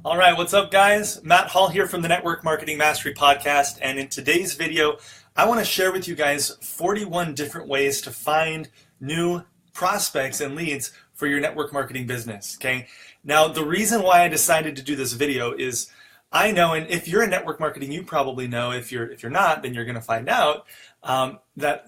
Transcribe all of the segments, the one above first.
All right, what's up, guys? Matt Hall here from the Network Marketing Mastery Podcast, and in today's video, I want to share with you guys 41 different ways to find new prospects and leads for your network marketing business, okay? Now, the reason why I decided to do this video is I know, and if you're in network marketing, you probably know. If you're not, then you're going to find out that,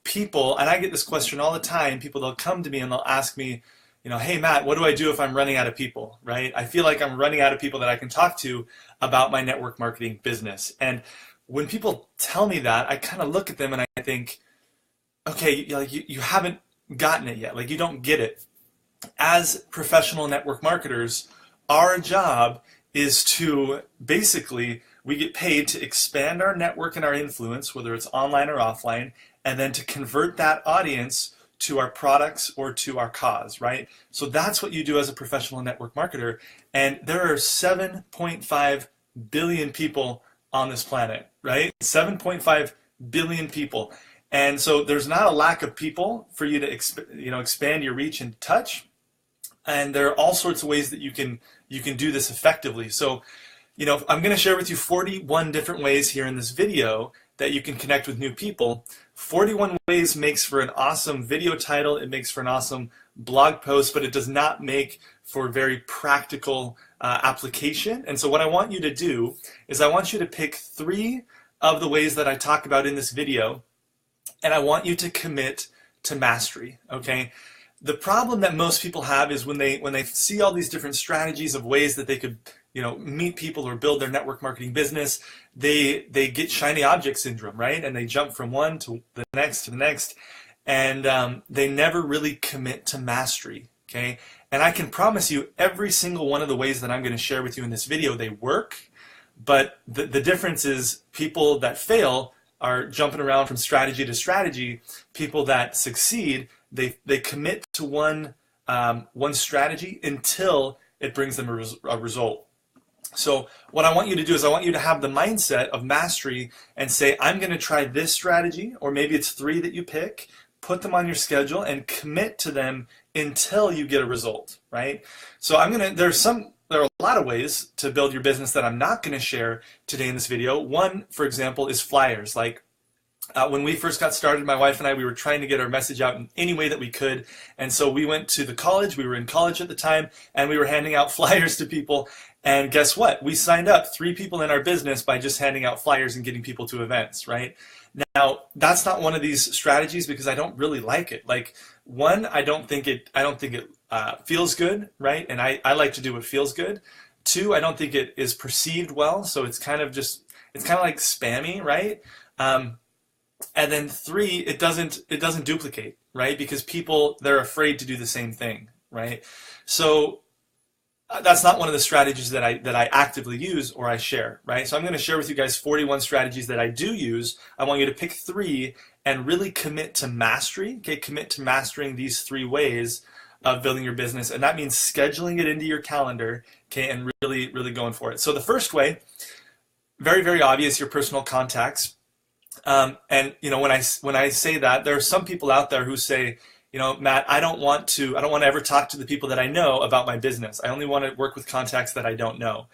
people, and I get this question all the time, people, they'll come to me and they'll ask me, hey, Matt, what do I do if I'm running out of people, right? I feel like I'm running out of people that I can talk to about my network marketing business. And when people tell me that, I kind of look at them and I think, okay, you haven't gotten it yet. Like, you don't get it. As professional network marketers, our job is to basically, we get paid to expand our network and our influence, whether it's online or offline, and then to convert that audience to our products or to our cause, right? So that's what you do as a professional network marketer. And there are 7.5 billion people on this planet, right? 7.5 billion people. And so there's not a lack of people for you to expand your reach and touch. And there are all sorts of ways that you can do this effectively. So, I'm going to share with you 41 different ways here in this video that you can connect with new people. 41 ways makes for an awesome video title. It makes for an awesome blog post, but it does not make for very practical application. And so what I want you to do is I want you to pick 3 of the ways that I talk about in this video, and I want you to commit to mastery, okay? The problem that most people have is when they see all these different strategies of ways that they could meet people or build their network marketing business, they get shiny object syndrome, right? And they jump from one to the next, and they never really commit to mastery, okay? And I can promise you every single one of the ways that I'm going to share with you in this video, they work, but the difference is people that fail are jumping around from strategy to strategy. People that succeed, they commit to one strategy until it brings them a result. So what I want you to do is I want you to have the mindset of mastery and say, I'm going to try this strategy, or maybe it's 3 that you pick, put them on your schedule and commit to them until you get a result, right? So there are a lot of ways to build your business that I'm not going to share today in this video. One, for example, is flyers. Like, when we first got started, my wife and I, we were trying to get our message out in any way that we could. And so we went to the college, we were in college at the time, and we were handing out flyers to people. And guess what? We signed up 3 people in our business by just handing out flyers and getting people to events, right? Now, that's not one of these strategies because I don't really like it. Like, one, I don't think it feels good, right? And I like to do what feels good. 2, I don't think it is perceived well. So it's kind of like spammy, right? And then 3, it doesn't duplicate, right? Because people, they're afraid to do the same thing, right? So that's not one of the strategies that I actively use or I share, right? So I'm going to share with you guys 41 strategies that I do use. I want you to pick 3 and really commit to mastery, okay? Commit to mastering these 3 ways of building your business, and that means scheduling it into your calendar, okay, and really, really going for it. So the first way, very, very obvious, your personal contacts. And when I say that, there are some people out there who say, Matt, I don't want to ever talk to the people that I know about my business. I only want to work with contacts that I don't know.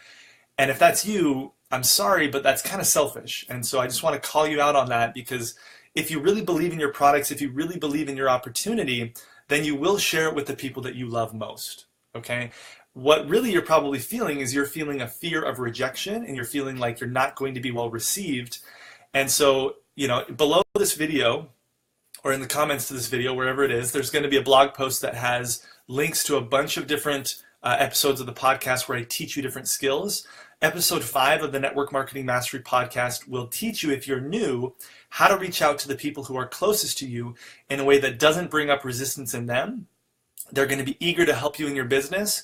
And if that's you, I'm sorry, but that's kind of selfish. And so I just want to call you out on that, because if you really believe in your products, if you really believe in your opportunity, then you will share it with the people that you love most, okay? What really you're probably feeling is you're feeling a fear of rejection, and you're feeling like you're not going to be well received. And so, below this video, or in the comments to this video, wherever it is, there's going to be a blog post that has links to a bunch of different episodes of the podcast where I teach you different skills. Episode 5 of the Network Marketing Mastery Podcast will teach you, if you're new, how to reach out to the people who are closest to you in a way that doesn't bring up resistance in them. They're going to be eager to help you in your business,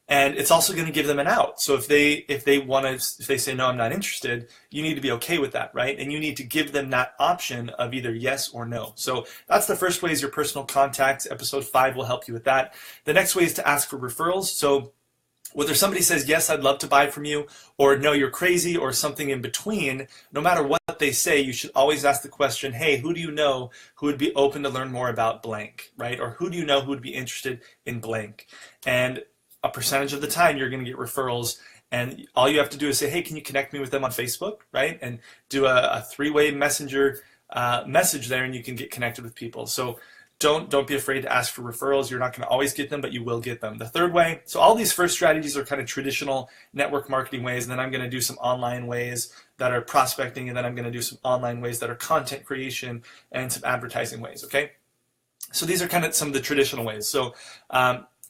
and it's also going to give them an out. So if they say, no, I'm not interested, you need to be okay with that, right? And you need to give them that option of either yes or no. So that's the first way, is your personal contacts. Episode 5 will help you with that. The next way is to ask for referrals. So whether somebody says, yes, I'd love to buy from you, or no, you're crazy, or something in between, no matter what they say, you should always ask the question, hey, who do you know who would be open to learn more about blank, right? Or who do you know who would be interested in blank? And a percentage of the time you're going to get referrals, and all you have to do is say, hey, can you connect me with them on Facebook, right? And do a three-way messenger message there, and you can get connected with people. So don't be afraid to ask for referrals. You're not going to always get them, but you will get them. The third way, so all these first strategies are kind of traditional network marketing ways, and then I'm going to do some online ways that are prospecting, and then I'm going to do some online ways that are content creation and some advertising ways, okay? So these are kind of some of the traditional ways. So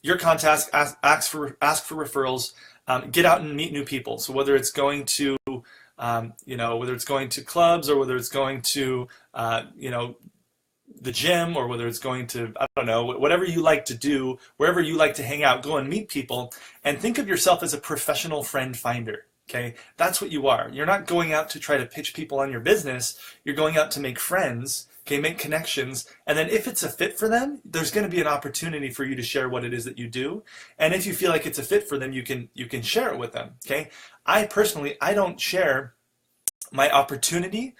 your contacts, ask for referrals, get out and meet new people. So whether it's going to, whether it's going to clubs, or whether it's going to, the gym, or whether it's going to, I don't know, whatever you like to do, wherever you like to hang out, go and meet people, and think of yourself as a professional friend finder. Okay, that's what you are. You're not going out to try to pitch people on your business. You're going out to make friends, okay, make connections, and then if it's a fit for them, there's going to be an opportunity for you to share what it is that you do. And if you feel like it's a fit for them, you can share it with them. Okay, I don't share my opportunity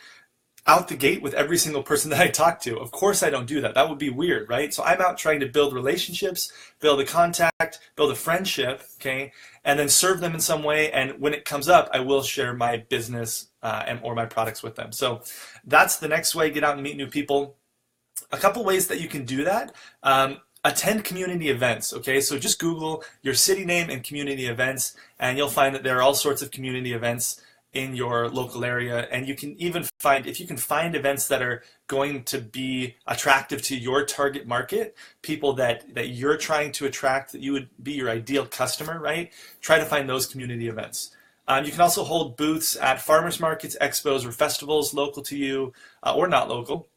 out the gate with every single person that I talk to. Of course I don't do that. That would be weird, right? So I'm out trying to build relationships, build a contact, build a friendship, okay, and then serve them in some way. And when it comes up, I will share my business or my products with them. So that's the next way. Get out and meet new people. A couple ways that you can do that. Attend community events, okay? So just Google your city name and community events, and you'll find that there are all sorts of community events in your local area. And you can even find, if you can find events that are going to be attractive to your target market, people that you're trying to attract, that you would be your ideal customer, right? Try to find those community events. You can also hold booths at farmers markets, expos, or festivals local to you, or not local.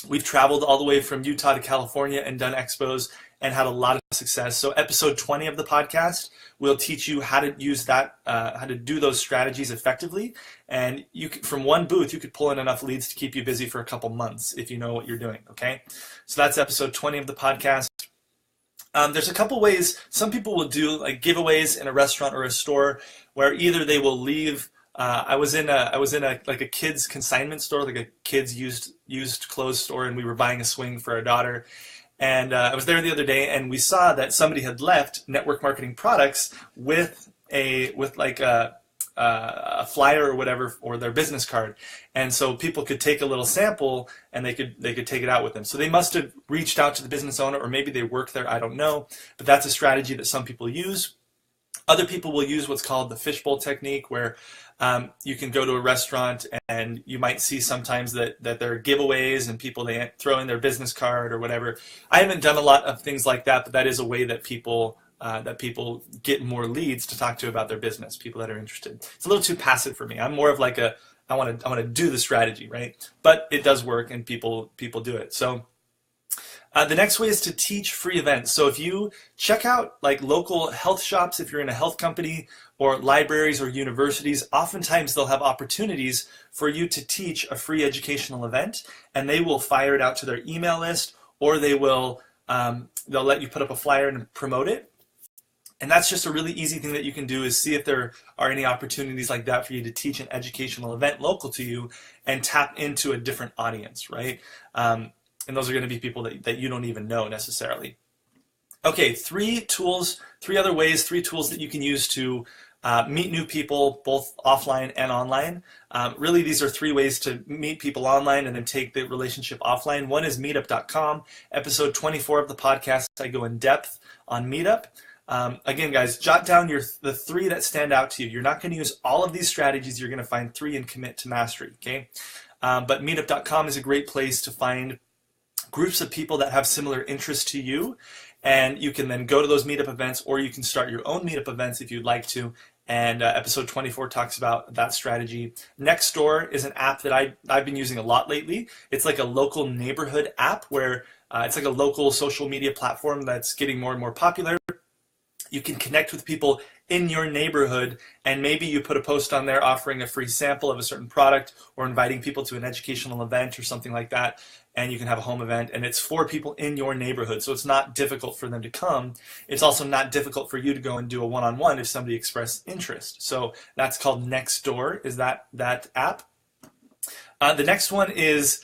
We've traveled all the way from Utah to California and done expos and had a lot of success. So episode 20 of the podcast will teach you how to use that, how to do those strategies effectively. And from one booth, you could pull in enough leads to keep you busy for a couple months if you know what you're doing, okay? So that's episode 20 of the podcast. There's a couple ways. Some people will do like giveaways in a restaurant or a store where either they will leave. I was in a like a kids consignment store, like a kids used clothes store, and we were buying a swing for our daughter. And I was there the other day, and we saw that somebody had left network marketing products with a flyer or whatever, or their business card, and so people could take a little sample and they could take it out with them. So they must have reached out to the business owner, or maybe they work there. I don't know, but that's a strategy that some people use. Other people will use what's called the fishbowl technique, where you can go to a restaurant and you might see sometimes that there are giveaways and people, they throw in their business card or whatever. I haven't done a lot of things like that, but that is a way that people get more leads to talk to about their business, people that are interested. It's a little too passive for me. I'm more of like I want to do the strategy, right? But it does work, and people do it. So the next way is to teach free events. So if you check out like local health shops, if you're in a health company, or libraries or universities, oftentimes they'll have opportunities for you to teach a free educational event, and they will fire it out to their email list, or they'll let you put up a flyer and promote it. And that's just a really easy thing that you can do, is see if there are any opportunities like that for you to teach an educational event local to you and tap into a different audience, right? And those are going to be people that you don't even know necessarily. Okay, three tools that you can use to meet new people, both offline and online. Really, these are three ways to meet people online and then take the relationship offline. One is meetup.com. Episode 24 of the podcast, I go in depth on Meetup. Again, guys, jot down the three that stand out to you. You're not going to use all of these strategies. You're going to find three and commit to mastery, okay? But meetup.com is a great place to find groups of people that have similar interests to you, and you can then go to those meetup events, or you can start your own meetup events if you'd like to. And episode 24 talks about that strategy. Nextdoor is an app that I've been using a lot lately. It's like a local neighborhood app where it's like a local social media platform that's getting more and more popular. You can connect with people in your neighborhood, and maybe you put a post on there offering a free sample of a certain product, or inviting people to an educational event or something like that, and you can have a home event, and it's for people in your neighborhood, so it's not difficult for them to come. It's also not difficult for you to go and do a one-on-one if somebody expressed interest. So that's called Nextdoor, is that app. The next one is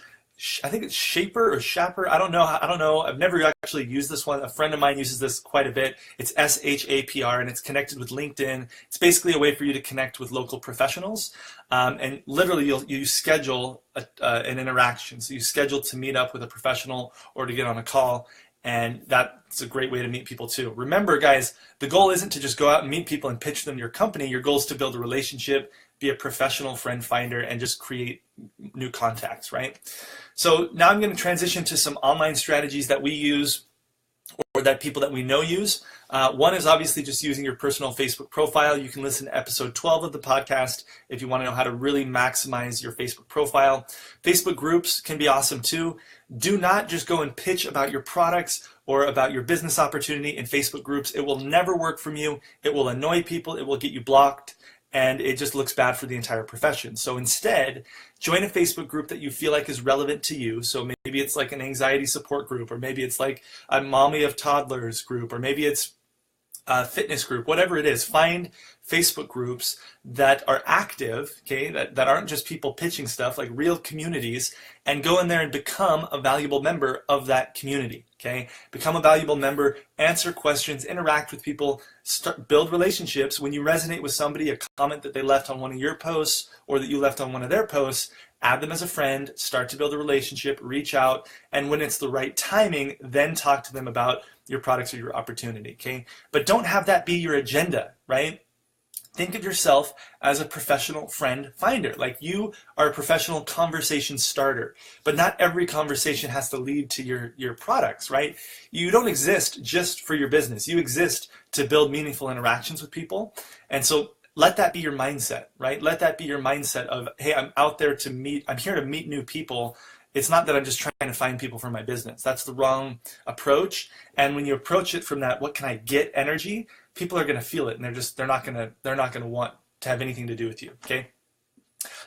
I think it's Shapr or Shapr. I don't know. I've never actually used this one. A friend of mine uses this quite a bit. It's SHAPR, and it's connected with LinkedIn. It's basically a way for you to connect with local professionals. And literally, you schedule an interaction. So you schedule to meet up with a professional or to get on a call. And that's a great way to meet people too. Remember, guys, the goal isn't to just go out and meet people and pitch them your company. Your goal is to build a relationship, be a professional friend finder, and just create new contacts, right? So now I'm going to transition to some online strategies that we use or that people that we know use. One is obviously just using your personal Facebook profile. You can listen to episode 12 of the podcast if you want to know how to really maximize your Facebook profile. Facebook groups can be awesome too. Do not just go and pitch about your products or about your business opportunity in Facebook groups. It will never work from you. It will annoy people. It will get you blocked. And it just looks bad for the entire profession. So instead, join a Facebook group that you feel like is relevant to you. So maybe it's like an anxiety support group, or maybe it's like a mommy of toddlers group, or maybe it's a fitness group, whatever it is. Find Facebook groups that are active, okay, that aren't just people pitching stuff, like real communities, and go in there and become a valuable member of that community, okay? Become a valuable member, answer questions, interact with people, build relationships. When you resonate with somebody, a comment that they left on one of your posts or that you left on one of their posts, add them as a friend, start to build a relationship, reach out, and when it's the right timing, then talk to them about your products or your opportunity, okay? But don't have that be your agenda, right? Think of yourself as a professional friend finder. Like, you are a professional conversation starter, but not every conversation has to lead to your products, right? You don't exist just for your business. You exist to build meaningful interactions with people. And so let that be your mindset, right? Let that be your mindset of, hey, I'm out there to meet, I'm here to meet new people. It's not that I'm just trying to find people for my business. That's the wrong approach. And when you approach it from that, what can I get energy, people are going to feel it, and they're not going to want to have anything to do with you. Okay.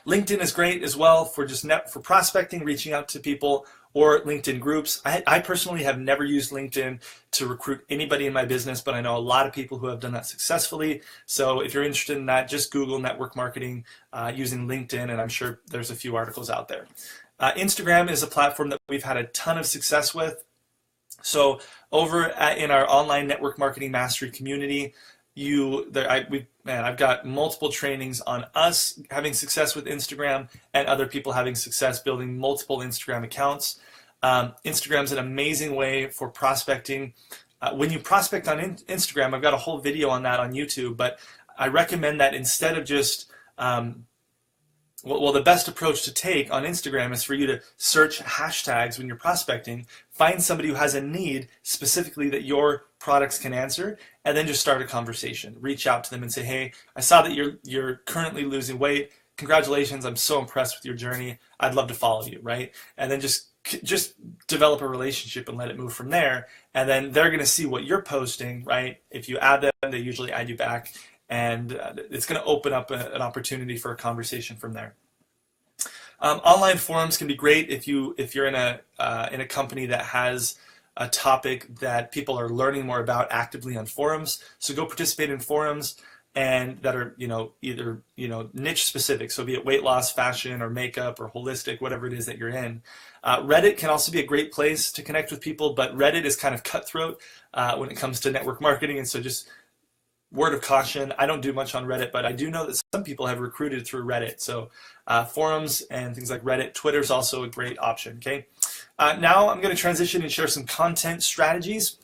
LinkedIn is great as well for just for prospecting, reaching out to people, or LinkedIn groups. I personally have never used LinkedIn to recruit anybody in my business, but I know a lot of people who have done that successfully. So if you're interested in that, just Google network marketing using LinkedIn, and I'm sure there's a few articles out there. Instagram is a platform that we've had a ton of success with. So over in our online network marketing mastery community, I've got multiple trainings on us having success with Instagram and other people having success building multiple Instagram accounts. Instagram's an amazing way for prospecting. When you prospect on Instagram, I've got a whole video on that on YouTube, but I recommend that instead of just the best approach to take on Instagram is for you to search hashtags when you're prospecting, find somebody who has a need specifically that your products can answer, and then just start a conversation. Reach out to them and say, hey, I saw that you're currently losing weight. Congratulations, I'm so impressed with your journey. I'd love to follow you, right? And then just develop a relationship and let it move from there. And then they're going to see what you're posting, right? If you add them, they usually add you back. And it's going to open up an opportunity for a conversation from there. Online forums can be great if you're in a company that has a topic that people are learning more about actively on forums. So go participate in forums and that are either niche specific. So be it weight loss, fashion, or makeup, or holistic, whatever it is that you're in. Reddit can also be a great place to connect with people, but Reddit is kind of cutthroat when it comes to network marketing, and so just word of caution, I don't do much on Reddit, but I do know that some people have recruited through Reddit. So forums and things like Reddit. Twitter's also a great option, okay? Now I'm going to transition and share some content strategies.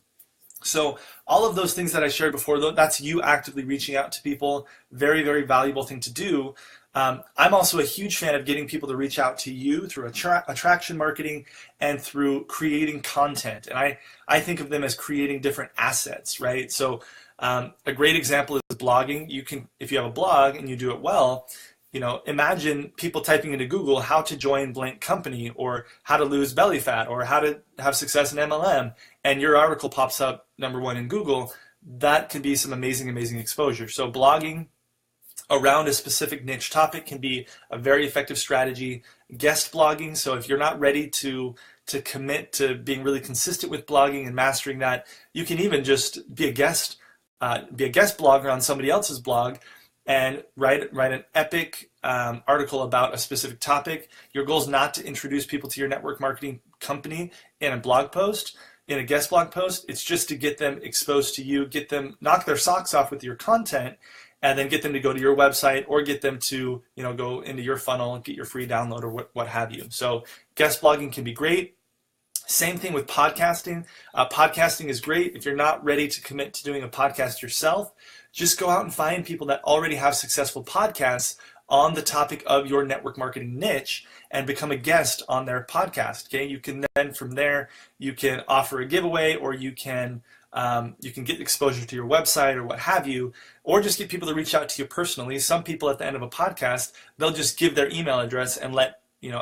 So all of those things that I shared before, that's you actively reaching out to people. Very, very valuable thing to do. I'm also a huge fan of getting people to reach out to you through attraction marketing and through creating content. And I think of them as creating different assets, right? So a great example is blogging. You can, if you have a blog and you do it well, imagine people typing into Google how to join blank company, or how to lose belly fat, or how to have success in MLM, and your article pops up #1 in Google. That can be some amazing, amazing exposure. So blogging around a specific niche topic can be a very effective strategy. Guest blogging, so if you're not ready to commit to being really consistent with blogging and mastering that, you can even just be a guest blogger on somebody else's blog and write an epic article about a specific topic. Your goal is not to introduce people to your network marketing company in a blog post, in a guest blog post. It's just to get them exposed to you, get them knock their socks off with your content, and then get them to go to your website or get them to go into your funnel and get your free download or what have you. So guest blogging can be great. Same thing with podcasting. Podcasting is great. If you're not ready to commit to doing a podcast yourself, just go out and find people that already have successful podcasts on the topic of your network marketing niche and become a guest on their podcast. Okay, you can then from there you can offer a giveaway, or you can get exposure to your website or what have you, or just get people to reach out to you personally. Some people at the end of a podcast, they'll just give their email address and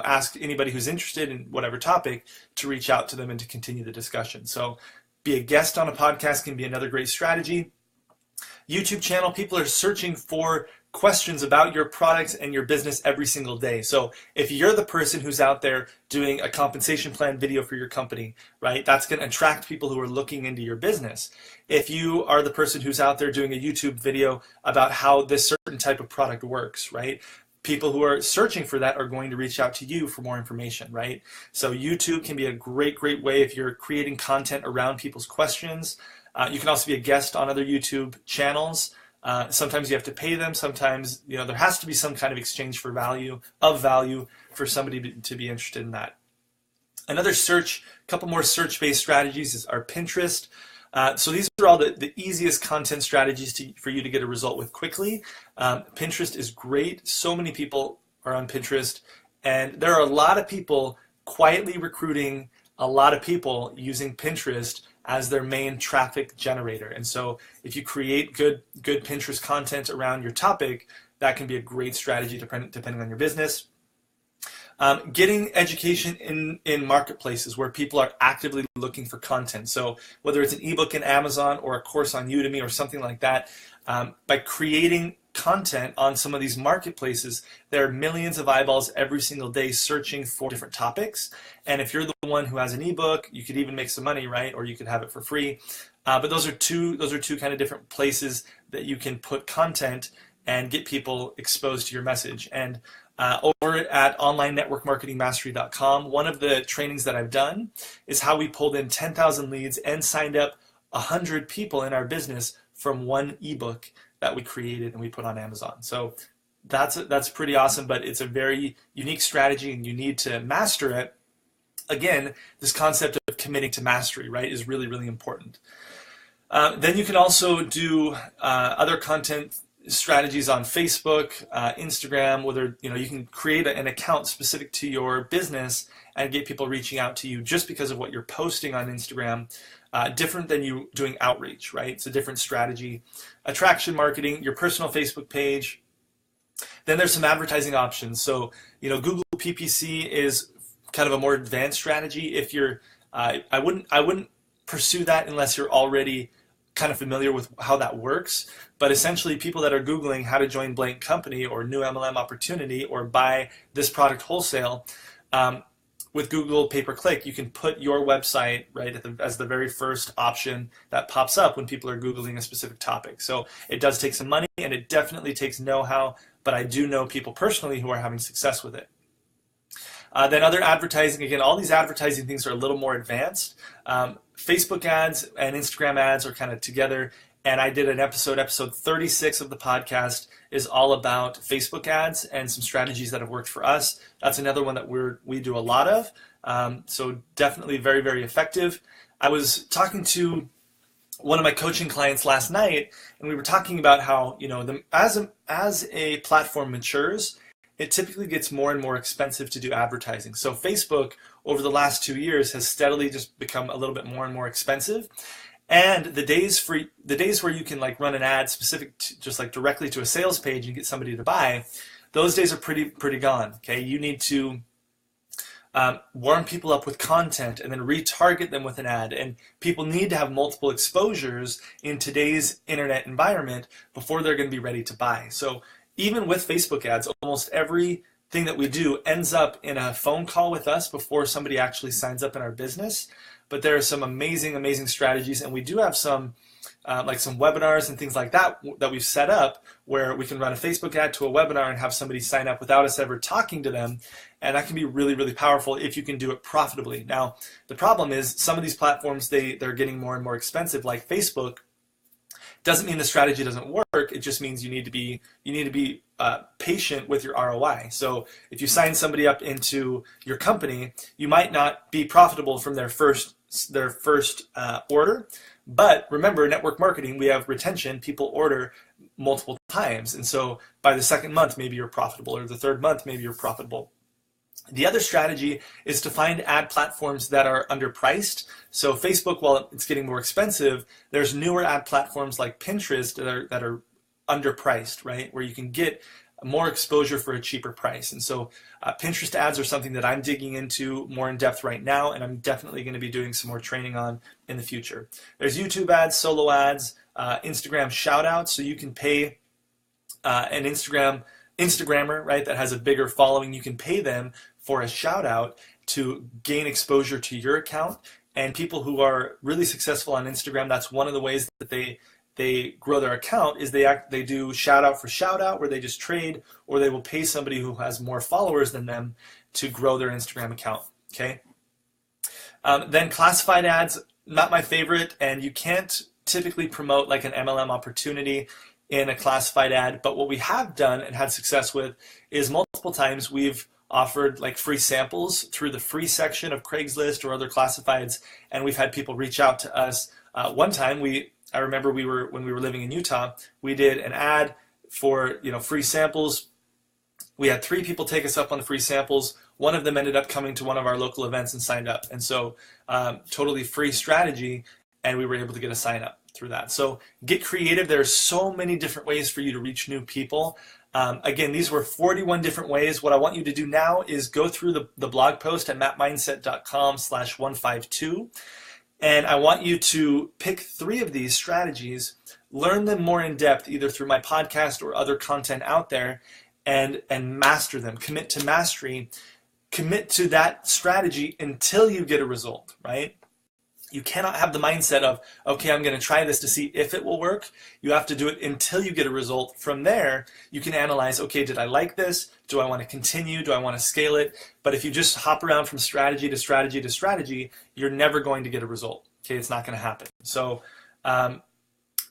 ask anybody who's interested in whatever topic to reach out to them and to continue the discussion. So be a guest on a podcast can be another great strategy. YouTube channel, people are searching for questions about your products and your business every single day. So if you're the person who's out there doing a compensation plan video for your company, right, that's going to attract people who are looking into your business. If you are the person who's out there doing a YouTube video about how this certain type of product works, right, people who are searching for that are going to reach out to you for more information, right? So YouTube can be a great way if you're creating content around people's questions. You can also be a guest on other YouTube channels. Sometimes you have to pay them. Sometimes there has to be some kind of exchange for value for somebody to be interested in that. Another couple more search-based strategies are Pinterest. So these are all the easiest content strategies for you to get a result with quickly. Pinterest is great. So many people are on Pinterest, and there are a lot of people quietly recruiting a lot of people using Pinterest as their main traffic generator. And so if you create good Pinterest content around your topic, that can be a great strategy depending on your business. Getting education in marketplaces where people are actively looking for content. So whether it's an ebook in Amazon or a course on Udemy or something like that, by creating content on some of these marketplaces, there are millions of eyeballs every single day searching for different topics. And if you're the one who has an ebook, you could even make some money, right? Or you could have it for free. But those are two kind of different places that you can put content and get people exposed to your message. And over at onlinenetworkmarketingmastery.com, one of the trainings that I've done is how we pulled in 10,000 leads and signed up 100 people in our business from one ebook that we created and we put on Amazon. So that's pretty awesome, but it's a very unique strategy and you need to master it. Again, this concept of committing to mastery, right, is really important. Then you can also do other content strategies on Facebook, Instagram, whether you can create an account specific to your business and get people reaching out to you just because of what you're posting on Instagram. Different than you doing outreach, right? It's a different strategy. Attraction marketing, your personal Facebook page. Then there's some advertising options. So Google PPC is kind of a more advanced strategy. If you're, I wouldn't pursue that unless you're already kind of familiar with how that works. But essentially, people that are Googling how to join blank company or new MLM opportunity or buy this product wholesale, with Google pay-per-click, you can put your website right as the very first option that pops up when people are Googling a specific topic. So it does take some money and it definitely takes know-how, but I do know people personally who are having success with it. Then other advertising, again, all these advertising things are a little more advanced. Facebook ads and Instagram ads are kind of together. And I did an episode 36 of the podcast is all about Facebook ads and some strategies that have worked for us. That's another one that we do a lot of. So definitely very effective. I was talking to one of my coaching clients last night, and we were talking about how as a platform matures, it typically gets more and more expensive to do advertising. So Facebook over the last 2 years has steadily just become a little bit more and more expensive. And the days where you can run an ad specific to, just directly to a sales page and get somebody to buy, those days are pretty gone. Okay, you need to warm people up with content and then retarget them with an ad. And people need to have multiple exposures in today's internet environment before they're going to be ready to buy. So even with Facebook ads, almost everything that we do ends up in a phone call with us before somebody actually signs up in our business. But there are some amazing strategies, and we do have some like some webinars and things like that that we've set up where we can run a Facebook ad to a webinar and have somebody sign up without us ever talking to them. And that can be really, really powerful if you can do it profitably. Now, the problem is some of these platforms, they're getting more and more expensive, like Facebook. Doesn't mean the strategy doesn't work. It just means you need to be patient with your ROI. So if you sign somebody up into your company, you might not be profitable from their first order. But remember, network marketing, we have retention. People order multiple times, and so by the second month, maybe you're profitable, or the third month, maybe you're profitable. The other strategy is to find ad platforms that are underpriced. So Facebook, while it's getting more expensive, there's newer ad platforms like Pinterest that are underpriced, right? Where you can get more exposure for a cheaper price. And so Pinterest ads are something that I'm digging into more in depth right now, and I'm definitely going to be doing some more training on in the future. There's YouTube ads, solo ads, Instagram shout outs, so you can pay an Instagrammer, right, that has a bigger following. You can pay them for a shout out to gain exposure to your account. And people who are really successful on Instagram, that's one of the ways that they grow their account, is they do shout out for shout out, where they just trade, or they will pay somebody who has more followers than them to grow their Instagram account. Okay. Then classified ads, not my favorite, and you can't typically promote like an MLM opportunity in a classified ad. But what we have done and had success with is multiple times we've offered like free samples through the free section of Craigslist or other classifieds, and we've had people reach out to us. One time I remember when we were living in Utah, we did an ad for free samples. We had 3 people take us up on the free samples. One of them ended up coming to one of our local events and signed up. And so totally free strategy, and we were able to get a sign up through that. So get creative. There's so many different ways for you to reach new people. Again, these were 41 different ways. What I want you to do now is go through the blog post at mattmindset.com/152. And I want you to pick 3 of these strategies, learn them more in depth, either through my podcast or other content out there, and master them. Commit to mastery. Commit to that strategy until you get a result, right? You cannot have the mindset of, okay, I'm going to try this to see if it will work. You have to do it until you get a result. From there, you can analyze, okay, did I like this? Do I want to continue? Do I want to scale it? But if you just hop around from strategy to strategy to strategy, you're never going to get a result. Okay, it's not going to happen. So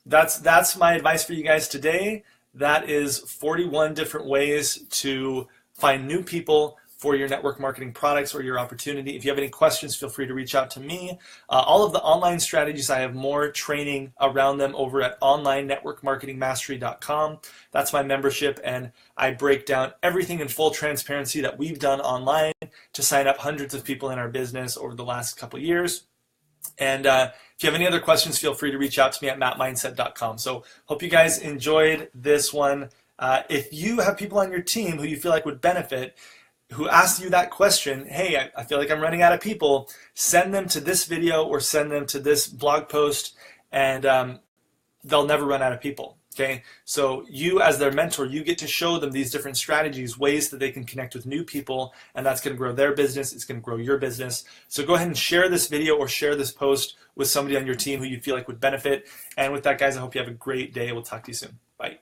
that's my advice for you guys today. That is 41 different ways to find new people for your network marketing products or your opportunity. If you have any questions, feel free to reach out to me. All of the online strategies, I have more training around them over at onlinenetworkmarketingmastery.com. That's my membership, and I break down everything in full transparency that we've done online to sign up hundreds of people in our business over the last couple of years. And if you have any other questions, feel free to reach out to me at mattmindset.com. So hope you guys enjoyed this one. If you have people on your team who you feel like would benefit, who asked you that question, hey, I feel like I'm running out of people, send them to this video or send them to this blog post, and they'll never run out of people. Okay, so you as their mentor, you get to show them these different strategies, ways that they can connect with new people, and that's going to grow their business. It's going to grow your business. So go ahead and share this video or share this post with somebody on your team who you feel like would benefit. And with that, guys, I hope you have a great day. We'll talk to you soon. Bye.